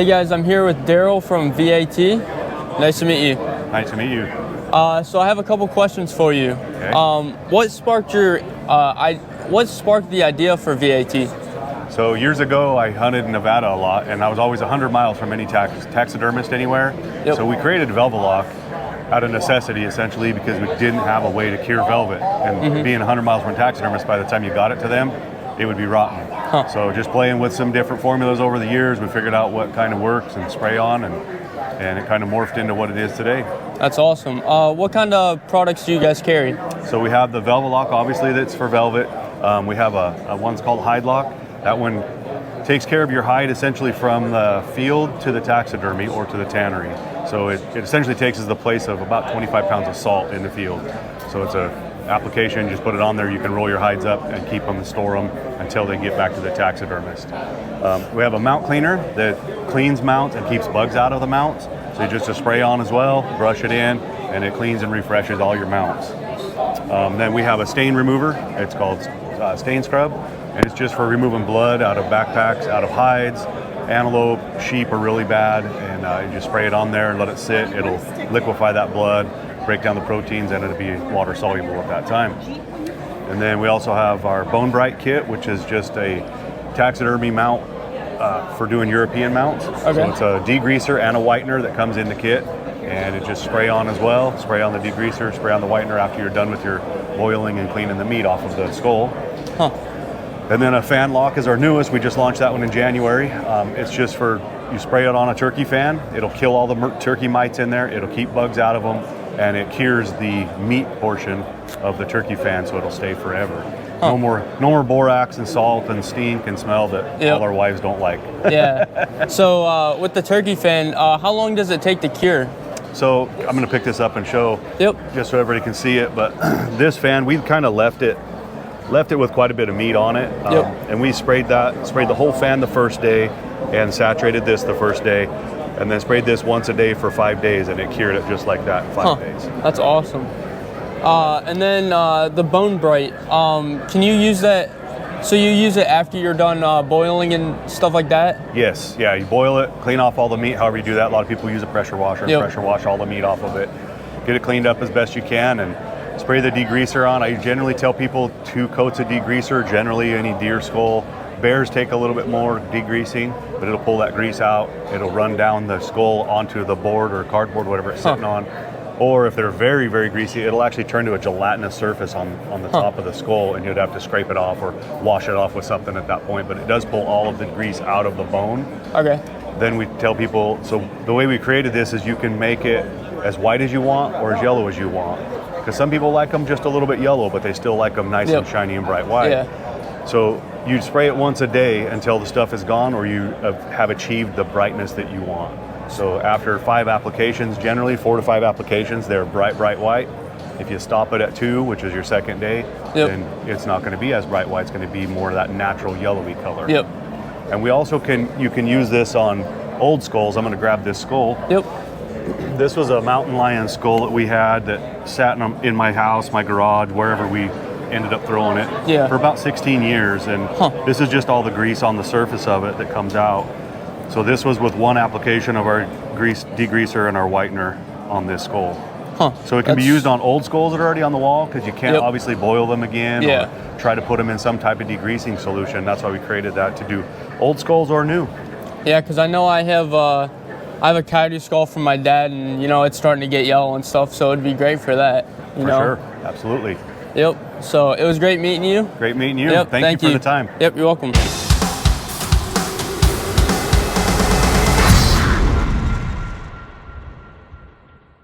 Hey guys, I'm here with Darrell from VAT. Nice to meet you. Nice to meet you. So I have a couple questions for you. Okay. What sparked the idea for VAT? So years ago, I hunted in Nevada a lot, and I was always 100 miles from any taxidermist anywhere. Yep. So we created Velvelock out of necessity, essentially, because we didn't have a way to cure velvet. And being 100 miles from a taxidermist, by the time you got it to them, it would be rotten. Huh. So just playing with some different formulas over the years, we figured out what kind of works and spray on, and it kind of morphed into what it is today. That's awesome. What kind of products do you guys carry? So we have the Velvelock, obviously, that's for velvet. We have a one's called Hide Lock. That one takes care of your hide essentially from the field to the taxidermy or to the tannery. So it essentially takes the place of about 25 pounds of salt in the field. So it's a application, just put it on there, you can roll your hides up and keep them and store them until they get back to the taxidermist. We have a mount cleaner that cleans mounts and keeps bugs out of the mounts. So you just spray on as well, brush it in, and it cleans and refreshes all your mounts. Then we have a stain remover. It's called Stain Scrub, and it's just for removing blood out of backpacks, out of hides. Antelope, sheep are really bad, and you just spray it on there and let it sit. It'll liquefy that blood, break down the proteins, and it'll be water soluble at that time. And then we also have our Bone Bright kit, which is just a taxidermy mount for doing European mounts. Okay. So it's a degreaser and a whitener that comes in the kit, and it just spray on as well. Spray on the degreaser, spray on the whitener after you're done with your boiling and cleaning the meat off of the skull. Huh. And then a fan lock is our newest. We just launched that one in January. It's just for, you spray it on a turkey fan, it'll kill all the turkey mites in there, it'll keep bugs out of them, and it cures the meat portion of the turkey fan, so it'll stay forever. Huh. No more borax and salt and stink and smell that all our wives don't like. Yeah. So with the turkey fan, how long does it take to cure? So I'm going to pick this up and show, just so everybody can see it. But this fan, we kind of left it with quite a bit of meat on it, and we sprayed the whole fan the first day, and saturated this the first day, and then sprayed this once a day for 5 days, and it cured it just like that in 5 days. That's awesome. And then the Bone Bright, can you use that? So you use it after you're done boiling and stuff like that? Yes, yeah, you boil it, clean off all the meat, however you do that. A lot of people use a pressure washer and pressure wash all the meat off of it. Get it cleaned up as best you can, and spray the degreaser on. I generally tell people 2 coats of degreaser, generally any deer skull. Bears take a little bit more degreasing, but it'll pull that grease out. It'll run down the skull onto the board or cardboard, whatever it's sitting on. Or if they're very, very greasy, it'll actually turn to a gelatinous surface on the top of the skull, and you'd have to scrape it off or wash it off with something at that point. But it does pull all of the grease out of the bone. Okay. Then we tell people, so the way we created this is you can make it as white as you want or as yellow as you want. Because some people like them just a little bit yellow, but they still like them nice and shiny and bright white. Yeah. So you spray it once a day until the stuff is gone, or you have achieved the brightness that you want. So after 5 applications, generally 4 to 5 applications, they're bright white. If you stop it at 2, which is your second day, then it's not going to be as bright white. It's going to be more of that natural yellowy color. Yep. And we also you can use this on old skulls. I'm going to grab this skull. Yep. This was a mountain lion skull that we had that sat in my house, my garage, wherever we ended up throwing it for about 16 years. And this is just all the grease on the surface of it that comes out. So this was with 1 application of our degreaser and our whitener on this skull. So it can be used on old skulls that are already on the wall, because you can't obviously boil them again or try to put them in some type of degreasing solution. That's why we created that, to do old skulls or new. Yeah, because I know I have a coyote skull from my dad, and it's starting to get yellow and stuff, so it'd be great for that. For sure, absolutely. Yep. So it was great meeting you. Great meeting you. Yep. Thank you for the time. Yep, you're welcome.